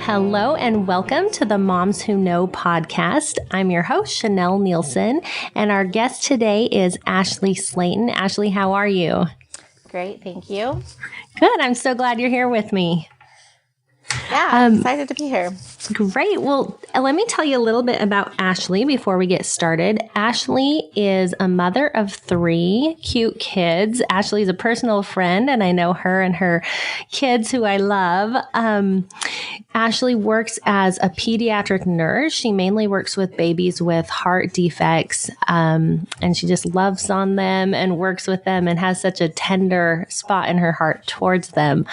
Hello and welcome to the Moms Who Know podcast. I'm your host, Chanel Nielsen, and our guest today is Ashley Slaten. Ashley, how are you? Great, thank you. Good. I'm so glad you're here with me. Yeah, I'm excited to be here. Great. Well, let me tell you a little bit about Ashley before we get started. Ashley is a mother of 3 cute kids. Ashley is a personal friend, and I know her and her kids who I love. Ashley works as a pediatric nurse. She mainly works with babies with heart defects, and she just loves on them and works with them and has such a tender spot in her heart towards them.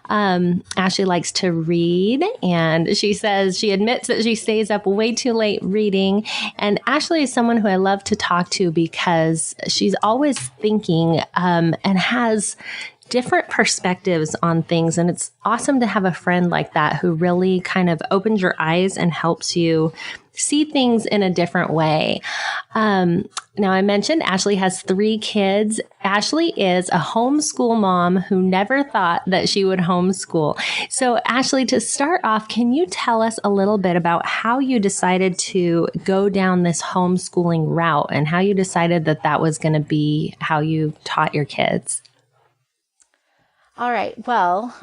Ashley likes to read, and she admits that she stays up way too late reading. And Ashley is someone who I love to talk to because she's always thinking and has different perspectives on things. And it's awesome to have a friend like that who really kind of opens your eyes and helps you see things in a different way. Now, I mentioned Ashley has 3 kids. Ashley is a homeschool mom who never thought that she would homeschool. So, Ashley, to start off, can you tell us a little bit about how you decided to go down this homeschooling route and how you decided that that was going to be how you taught your kids? All right. Well,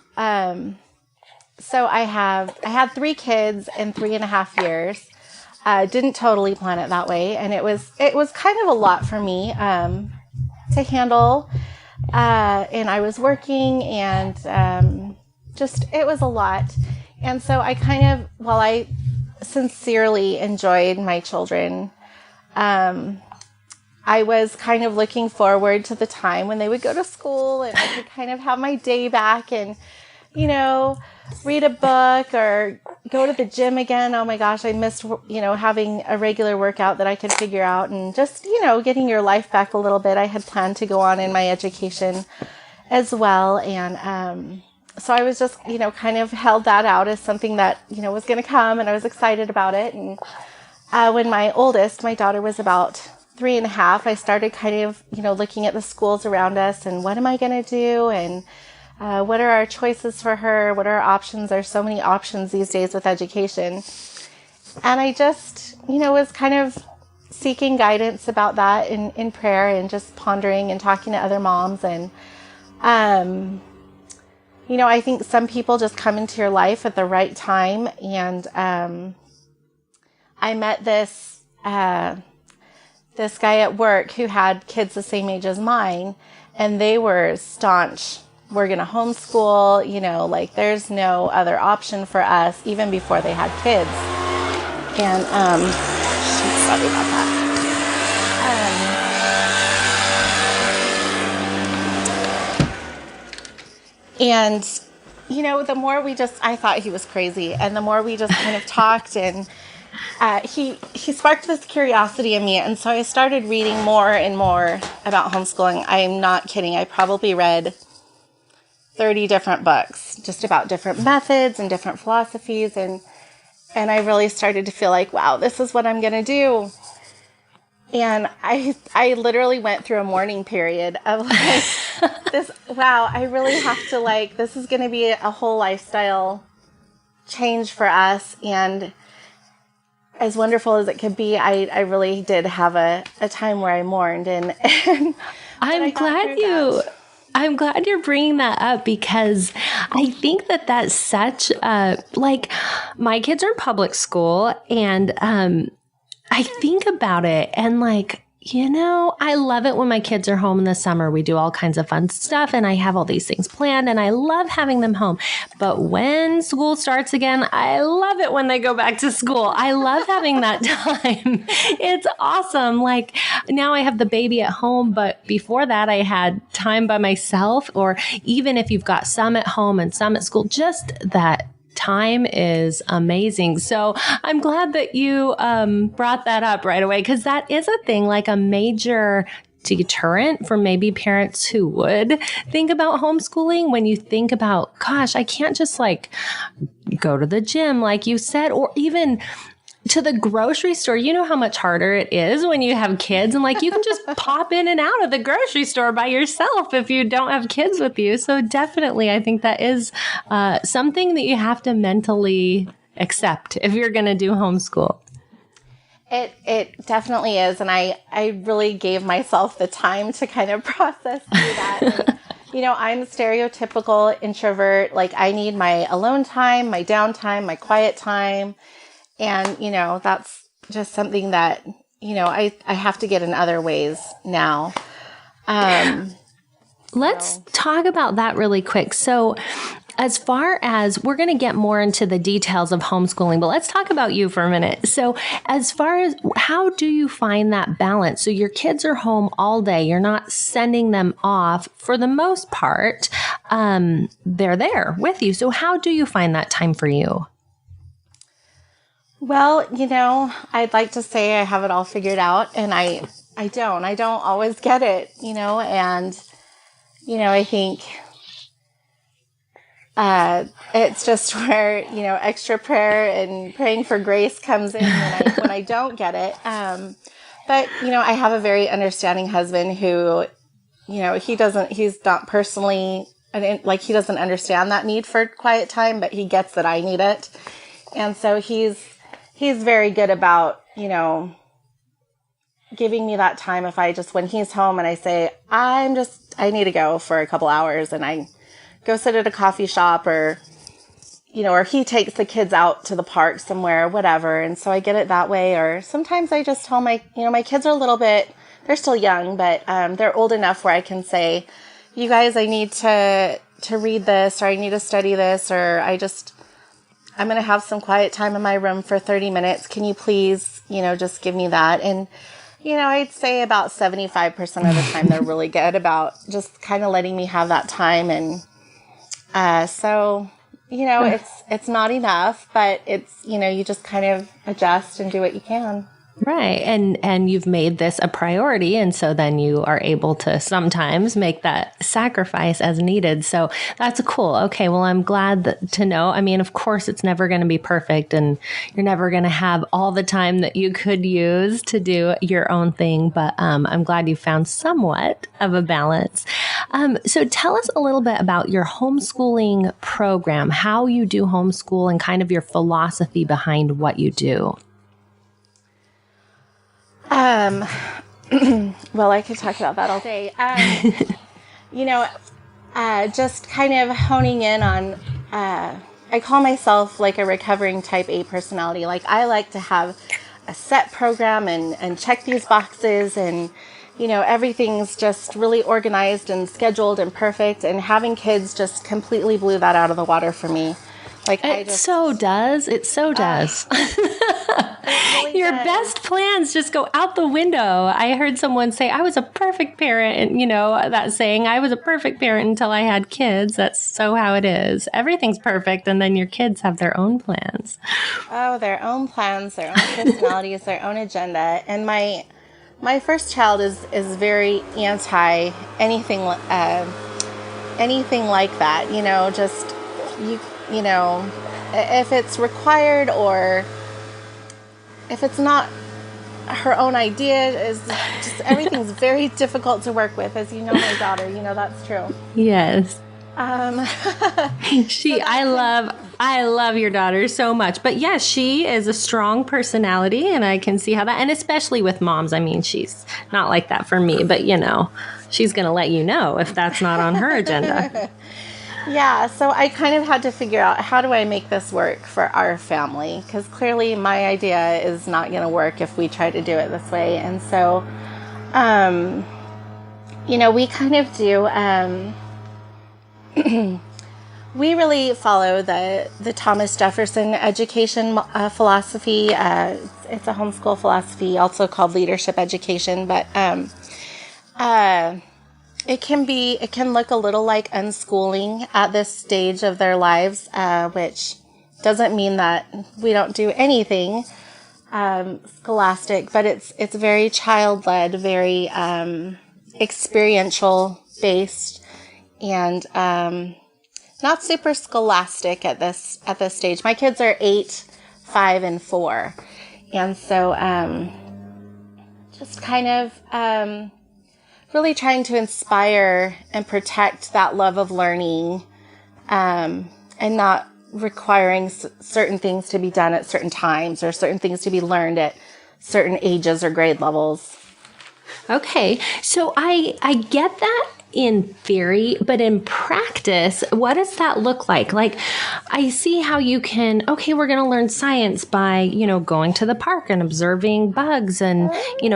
so I had 3 kids in 3.5 years. Didn't totally plan it that way, and it was kind of a lot for me to handle. And I was working, and it was a lot. And so while I sincerely enjoyed my children, I was kind of looking forward to the time when they would go to school and I could kind of have my day back and, read a book or go to the gym again. Oh my gosh, I missed, having a regular workout that I could figure out and just, getting your life back a little bit. I had planned to go on in my education as well. And so I was just, kind of held that out as something that, was going to come, and I was excited about it. And when my daughter was about 3.5, I started kind of, looking at the schools around us and what am I going to do? And what are our choices for her? What are our options? There's so many options these days with education. And I just, was kind of seeking guidance about that in prayer and just pondering and talking to other moms. And, I think some people just come into your life at the right time. And I met this guy at work who had kids the same age as mine, and they were staunch. We're going to homeschool, there's no other option for us, even before they had kids. And, sorry about that. And, the more I thought he was crazy, and the more we just kind of talked, and he sparked this curiosity in me, and so I started reading more and more about homeschooling. I am not kidding. I probably read 30 different books just about different methods and different philosophies, and I really started to feel like, wow, this is what I'm going to do. And I literally went through a mourning period of this, wow, I really have to this is going to be a whole lifestyle change for us. And as wonderful as it could be, I really did have a time where I mourned. And I'm glad you're bringing that up, because I think that that's such my kids are in public school, and I think about it and I love it when my kids are home in the summer. We do all kinds of fun stuff, and I have all these things planned, and I love having them home. But when school starts again, I love it when they go back to school. I love having that time. It's awesome. Now I have the baby at home, but before that I had time by myself, or even if you've got some at home and some at school, just that time is amazing. So I'm glad that you brought that up right away, because that is a thing, a major deterrent for maybe parents who would think about homeschooling. When you think about, gosh, I can't just go to the gym, like you said, or even to the grocery store. You know how much harder it is when you have kids, and you can just pop in and out of the grocery store by yourself if you don't have kids with you. So definitely, I think that is something that you have to mentally accept if you're going to do homeschool. It definitely is. And I really gave myself the time to kind of process through that. And, I'm stereotypical introvert. Like I need my alone time, my downtime, my quiet time. And, that's just something that, I have to get in other ways now. Let's talk about that really quick. So as far as we're going to get more into the details of homeschooling, but let's talk about you for a minute. So as far as how do you find that balance? So your kids are home all day. You're not sending them off for the most part. They're there with you. So how do you find that time for you? Well, I'd like to say I have it all figured out, and I don't. I don't always get it, and, I think it's just where, extra prayer and praying for grace comes in when I don't get it. But, I have a very understanding husband who, he's not personally, he doesn't understand that need for quiet time, but he gets that I need it. And so he's very good about, giving me that time when he's home and I say, I need to go for a couple hours, and I go sit at a coffee shop or he takes the kids out to the park somewhere, whatever. And so I get it that way. Or sometimes I just tell my kids are a little bit, they're still young, but they're old enough where I can say, you guys, I need to read this, or I need to study this, or I'm going to have some quiet time in my room for 30 minutes. Can you please, just give me that? And, I'd say about 75% of the time they're really good about just kind of letting me have that time. And so, it's not enough, but it's, you just kind of adjust and do what you can. Right. And you've made this a priority. And so then you are able to sometimes make that sacrifice as needed. So that's cool. Okay. Well, I'm glad to know. I mean, of course, it's never going to be perfect, and you're never going to have all the time that you could use to do your own thing. But I'm glad you found somewhat of a balance. So tell us a little bit about your homeschooling program, how you do homeschool, and kind of your philosophy behind what you do. Well, I could talk about that all day. Just kind of honing in on, I call myself like a recovering type A personality. Like I like to have a set program and check these boxes, and, everything's just really organized and scheduled and perfect, and having kids just completely blew that out of the water for me. Like It so does. Really your best plans just go out the window. I heard someone say, I was a perfect parent. And, that saying, I was a perfect parent until I had kids. That's so how it is. Everything's perfect. And then your kids have their own plans. Oh, their own plans, their own personalities, their own agenda. And my first child is very anti anything like that. If it's required or if it's not her own idea, is just everything's very difficult to work with. As my daughter, that's true. Yes. I love your daughter so much. But yes, she is a strong personality, and I can see how that, and especially with moms. I mean, she's not like that for me, but she's going to let you know if that's not on her agenda. Yeah, so I kind of had to figure out, how do I make this work for our family? Because clearly my idea is not going to work if we try to do it this way. And so, we kind of do, we really follow the Thomas Jefferson education philosophy. It's a homeschool philosophy, also called leadership education, but it can look a little like unschooling at this stage of their lives, which doesn't mean that we don't do anything scholastic, but it's very child-led, very experiential based, and not super scholastic at this stage. My kids are 8, 5, and 4, and so just kind of really trying to inspire and protect that love of learning, and not requiring certain things to be done at certain times or certain things to be learned at certain ages or grade levels. Okay. So I get that in theory, but in practice, what does that look like? Like, I see how you can, okay, we're going to learn science by, going to the park and observing bugs and,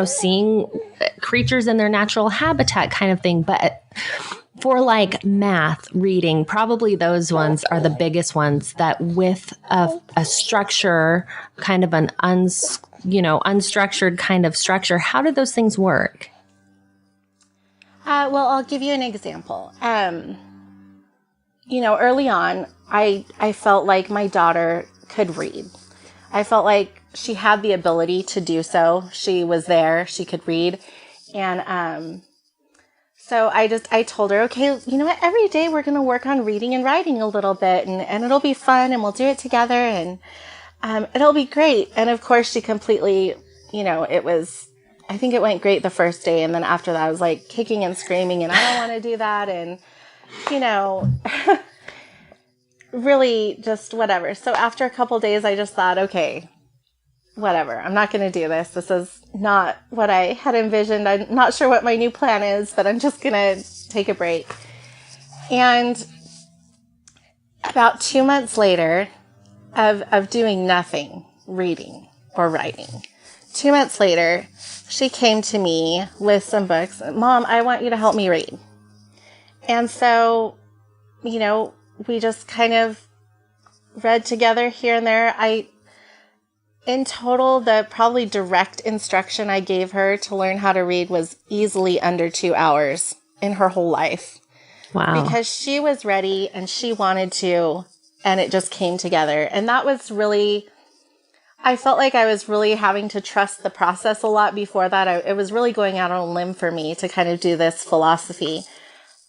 seeing creatures in their natural habitat kind of thing. But for like math, reading, probably those ones are the biggest ones that with a structure, kind of an unstructured kind of structure, how do those things work? Well, I'll give you an example. Early on, I felt like my daughter could read. I felt like she had the ability to do so. She was there. She could read. And so I told her, okay, you know what? Every day we're going to work on reading and writing a little bit, and it'll be fun, and we'll do it together, and it'll be great. And of course, she completely, I think it went great the first day. And then after that, I was like kicking and screaming and I don't want to do that. And, really just whatever. So after a couple days, I just thought, okay, whatever. I'm not going to do this. This is not what I had envisioned. I'm not sure what my new plan is, but I'm just going to take a break. And about 2 months later of doing nothing, reading or writing, 2 months later, she came to me with some books. Mom, I want you to help me read. And so, we just kind of read together here and there. In total, the probably direct instruction I gave her to learn how to read was easily under 2 hours in her whole life. Wow. Because she was ready and she wanted to, and it just came together. And that was really, I felt like I was really having to trust the process a lot before that. It was really going out on a limb for me to kind of do this philosophy.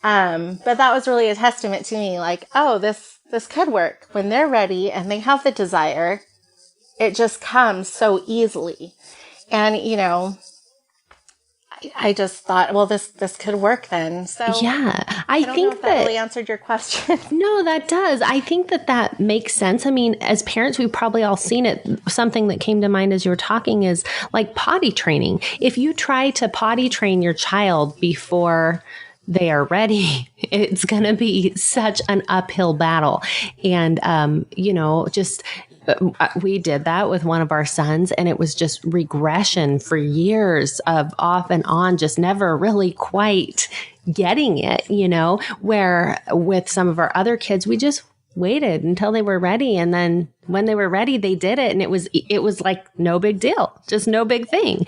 But that was really a testament to me, like, oh, this could work. When they're ready and they have the desire, it just comes so easily. And, I just thought, well, this could work then. So yeah, I don't think know if that really answered your question. No, that does. I think that makes sense. I mean, as parents, we've probably all seen it. Something that came to mind as you were talking is like potty training. If you try to potty train your child before they are ready, it's going to be such an uphill battle. And, we did that with one of our sons, and it was just regression for years of off and on, just never really quite getting it, where with some of our other kids, we just waited until they were ready. And then when they were ready, they did it. And it was like no big deal, just no big thing,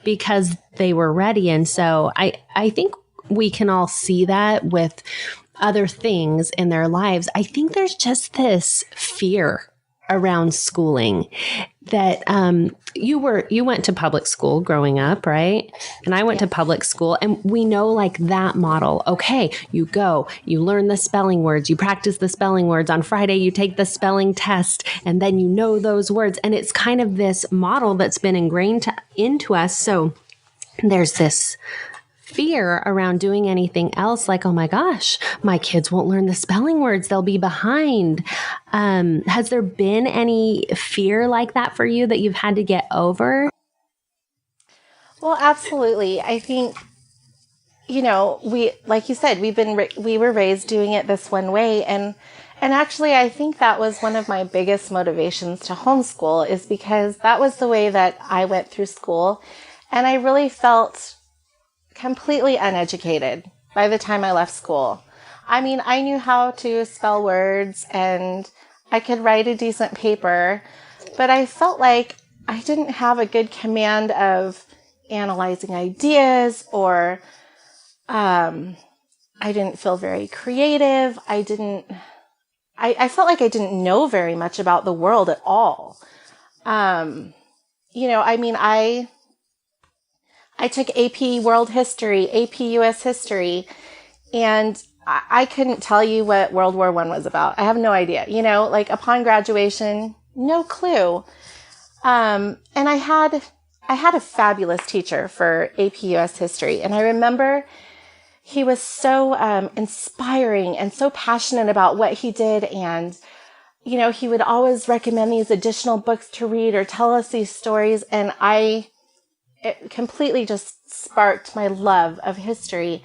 because they were ready. And so I think we can all see that with other things in their lives. I think there's just this fear around schooling that you went to public school growing up, right? And I went to public school, and we know like that model. Okay, you go, you learn the spelling words, you practice the spelling words. On Friday, you take the spelling test, and then you know those words. And it's kind of this model that's been ingrained into us. So there's this fear around doing anything else, like, oh my gosh, my kids won't learn the spelling words, they'll be behind. Has there been any fear like that for you that you've had to get over? Well, absolutely. I think, we, like you said, we were raised doing it this one way. And actually, I think that was one of my biggest motivations to homeschool, is because that was the way that I went through school. And I really felt completely uneducated by the time I left school. I mean, I knew how to spell words and I could write a decent paper, but I felt like I didn't have a good command of analyzing ideas, or I didn't feel very creative. I felt like I didn't know very much about the world at all. I took AP World History, AP US History, and I couldn't tell you what World War I was about. I have no idea. Upon graduation, no clue. And I had a fabulous teacher for AP US History, and I remember he was so inspiring and so passionate about what he did, and he would always recommend these additional books to read or tell us these stories. And it completely just sparked my love of history.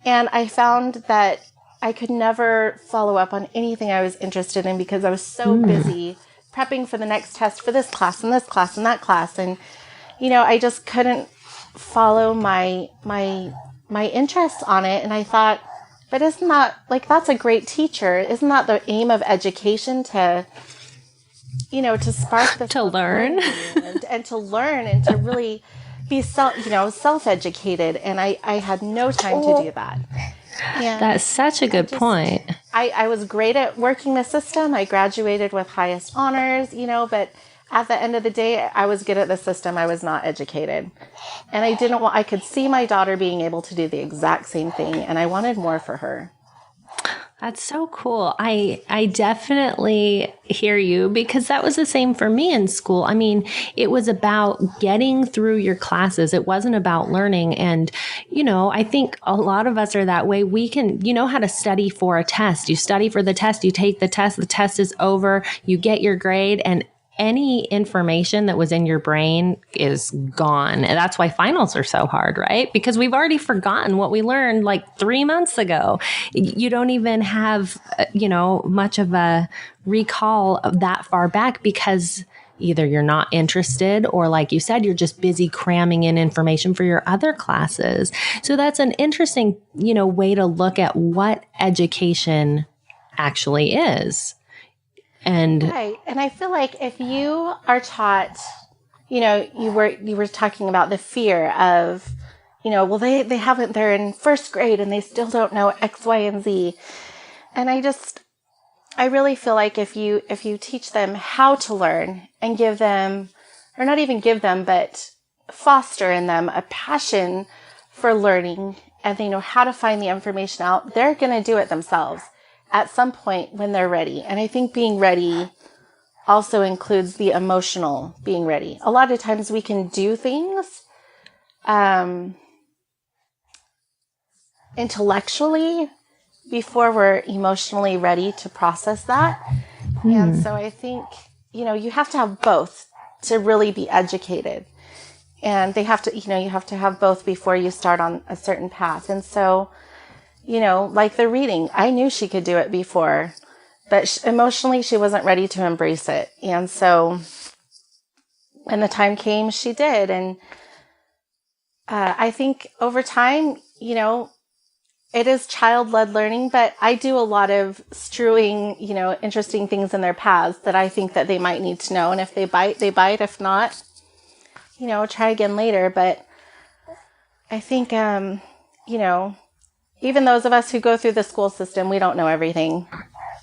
And I found that I could never follow up on anything I was interested in because I was so busy prepping for the next test for this class and this class and that class. And, I just couldn't follow my interests on it. And I thought, but isn't that, that's a great teacher? Isn't that the aim of education to spark the to learn and to learn and to really be self-educated. And I had no time to do that. And that's such a good point. I was great at working the system. I graduated with highest honors, but at the end of the day, I was good at the system. I was not educated. And I could see my daughter being able to do the exact same thing. And I wanted more for her. That's so cool. I definitely hear you because that was the same for me in school. I mean, it was about getting through your classes. It wasn't about learning. And, I think a lot of us are that way. We can, how to study for a test. You study for the test, you take the test is over, you get your grade, and any information that was in your brain is gone. And that's why finals are so hard, right? Because we've already forgotten what we learned 3 months ago. You don't even have, much of a recall of that far back because either you're not interested or, like you said, you're just busy cramming in information for your other classes. So that's an interesting, way to look at what education actually is. Right. And I feel like if you are taught, you were talking about the fear of, they're in first grade and they still don't know X, Y, and Z. And I really feel like if you teach them how to learn and give them, or not even give them, but foster in them a passion for learning and they know how to find the information out, they're going to do it themselves at some point when they're ready. And I think being ready also includes the emotional being ready. A lot of times we can do things intellectually before we're emotionally ready to process that. And so I think, you have to have both to really be educated. And they have to, you have to have both before you start on a certain path. And so, like the reading, I knew she could do it before, but emotionally she wasn't ready to embrace it. And so when the time came, she did. And I think over time, it is child-led learning, but I do a lot of strewing, interesting things in their paths that I think that they might need to know. And if they bite, they bite. If not, try again later. But I think, even those of us who go through the school system, we don't know everything.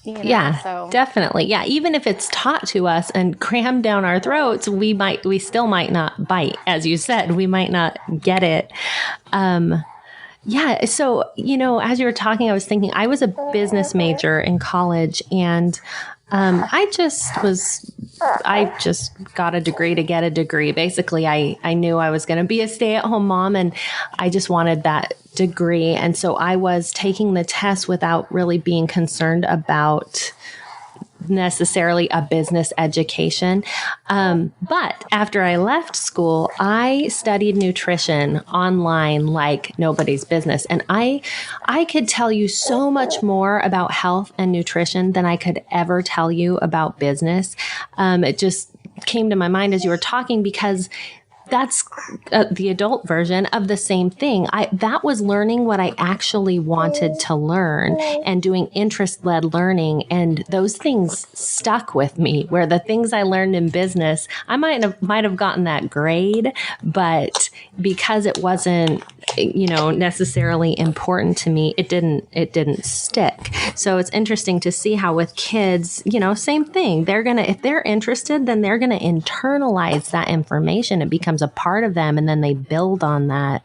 Definitely. Yeah. Even if it's taught to us and crammed down our throats, we still might not bite. As you said, we might not get it. So, as you were talking, I was thinking I was a business major in college and I just got a degree to get a degree. Basically, I knew I was going to be a stay-at-home mom and I just wanted that degree. And so I was taking the test without really being concerned about necessarily a business education. But after I left school, I studied nutrition online like nobody's business. And I could tell you so much more about health and nutrition than I could ever tell you about business. It just came to my mind as you were talking because that's the adult version of the same thing. That was learning what I actually wanted to learn and doing interest-led learning. And those things stuck with me, where the things I learned in business, I might have gotten that grade, but because it wasn't, necessarily important to me, it didn't stick. So it's interesting to see how with kids, same thing. If they're interested, then they're going to internalize that information. It becomes a part of them and then they build on that.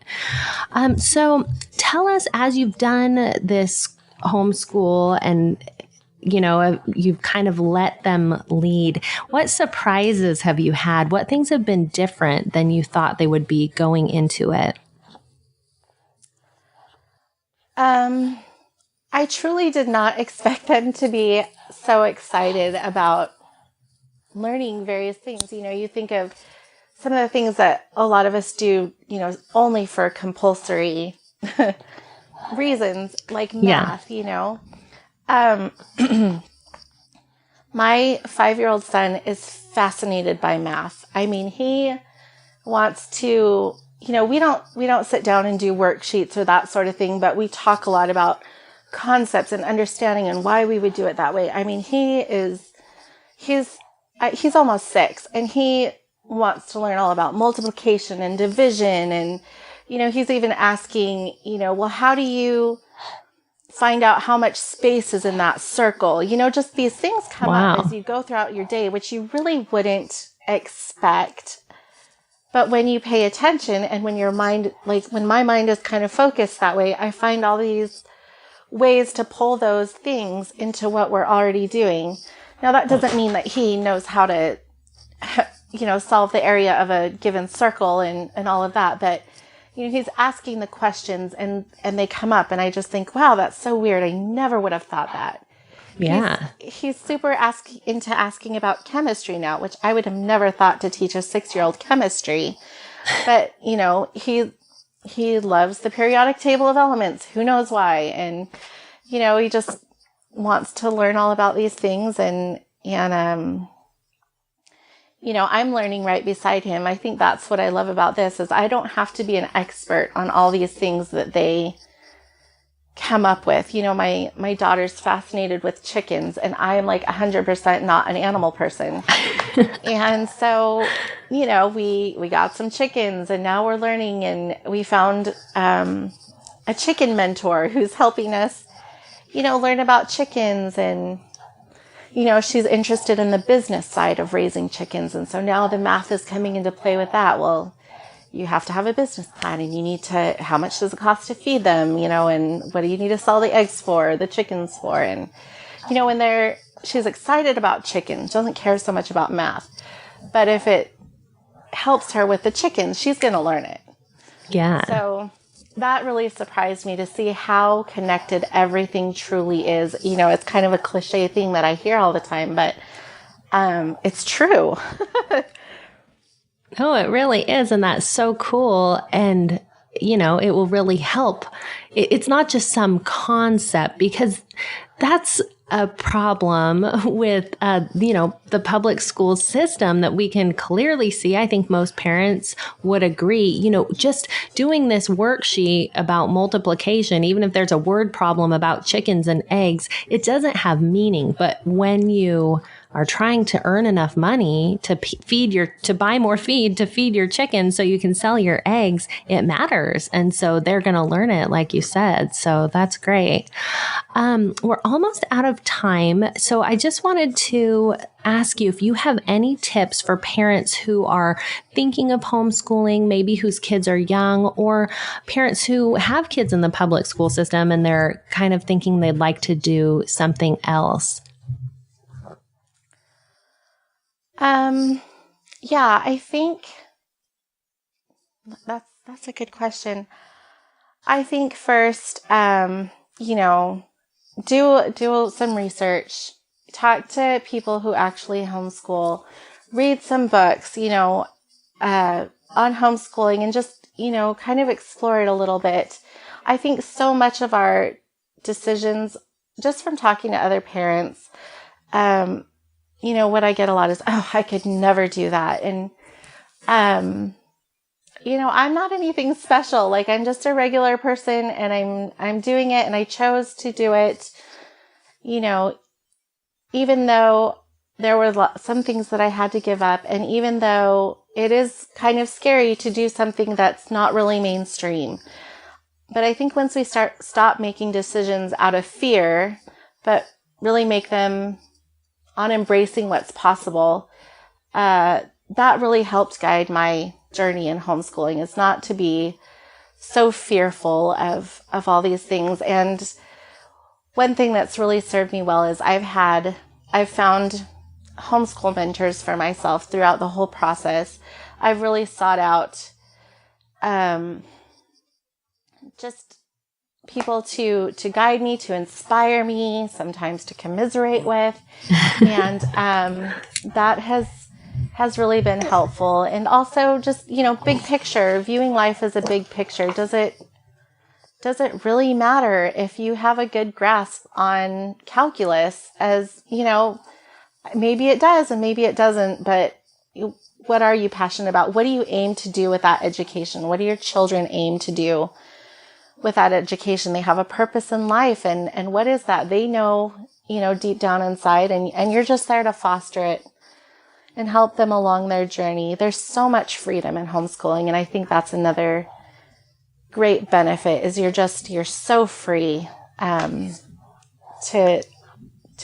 So tell us, as you've done this homeschool and you've kind of let them lead, what surprises have you had? What things have been different than you thought they would be going into it? I truly did not expect them to be so excited about learning various things. You think of some of the things that a lot of us do, only for compulsory reasons, like math, Um, my 5-year-old son is fascinated by math. I mean, he wants to, we don't sit down and do worksheets or that sort of thing, but we talk a lot about concepts and understanding and why we would do it that way. I mean, he's almost 6 and he wants to learn all about multiplication and division. And, he's even asking, well, how do you find out how much space is in that circle? Just these things come up as you go throughout your day, which you really wouldn't expect. But when you pay attention and when your mind, like when my mind is kind of focused that way, I find all these ways to pull those things into what we're already doing. Now, that doesn't mean that he knows how to, solve the area of a given circle and all of that. But, he's asking the questions and they come up and I just think, wow, that's so weird. I never would have thought that. Yeah. He's super into asking about chemistry now, which I would have never thought to teach a 6-year-old chemistry. But, he loves the periodic table of elements. Who knows why? And, he just wants to learn all about these things. And I'm learning right beside him. I think that's what I love about this is I don't have to be an expert on all these things that they come up with. My daughter's fascinated with chickens and I am like 100% not an animal person. And so, we got some chickens and now we're learning and we found a chicken mentor who's helping us, learn about chickens and, she's interested in the business side of raising chickens. And so now the math is coming into play with that. Well, you have to have a business plan and you need to, how much does it cost to feed them, and what do you need to sell the eggs for, the chickens for? And, when she's excited about chickens, doesn't care so much about math. But if it helps her with the chickens, she's going to learn it. Yeah. So that really surprised me to see how connected everything truly is. It's kind of a cliche thing that I hear all the time, but it's true. Oh, it really is. And that's so cool. And, it will really help. It's not just some concept because that's a problem with, the public school system that we can clearly see. I think most parents would agree, just doing this worksheet about multiplication, even if there's a word problem about chickens and eggs, it doesn't have meaning. But when you are trying to earn enough money to buy more feed to feed your chickens so you can sell your eggs, it matters. And so they're going to learn it, like you said. So that's great. We're almost out of time. So I just wanted to ask you if you have any tips for parents who are thinking of homeschooling, maybe whose kids are young, or parents who have kids in the public school system and they're kind of thinking they'd like to do something else. Yeah, I think that's a good question. I think first, do some research, talk to people who actually homeschool, read some books, on homeschooling and just, kind of explore it a little bit. I think so much of our decisions, just from talking to other parents, what I get a lot is, oh, I could never do that. And, I'm not anything special. Like I'm just a regular person and I'm doing it and I chose to do it, even though there were some things that I had to give up. And even though it is kind of scary to do something that's not really mainstream. But I think once we stop making decisions out of fear, but really make them on embracing what's possible, that really helped guide my journey in homeschooling, is not to be so fearful of all these things. And one thing that's really served me well is I've found homeschool mentors for myself throughout the whole process. I've really sought out just people to guide me, to inspire me, sometimes to commiserate with. And that has really been helpful. And also just, big picture, viewing life as a big picture. Does it really matter if you have a good grasp on calculus? As, maybe it does and maybe it doesn't, but what are you passionate about? What do you aim to do with that education? What do your children aim to do with that education? They have a purpose in life, and what is that? They know, deep down inside, and you're just there to foster it and help them along their journey. There's so much freedom in homeschooling, and I think that's another great benefit is you're so free to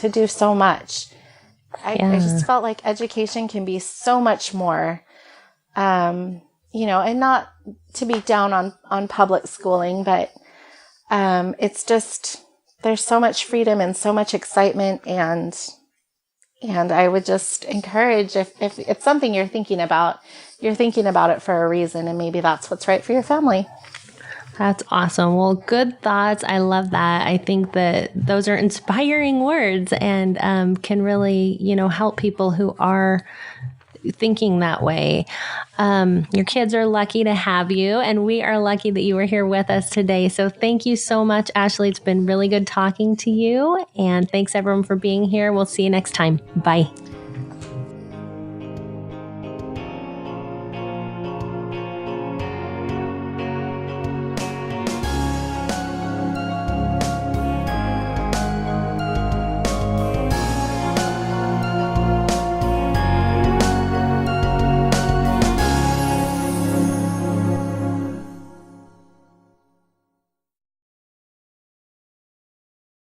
do so much. I just felt like education can be so much more, and not to be down on public schooling, but it's just, there's so much freedom and so much excitement, and I would just encourage, if it's something you're thinking about it for a reason, and maybe that's what's right for your family. That's awesome. Well, good thoughts. I love that. I think that those are inspiring words and can really, help people who are thinking that way. Your kids are lucky to have you, and we are lucky that you were here with us today. So thank you so much, Ashley. It's been really good talking to you, and thanks everyone for being here. We'll see you next time. Bye.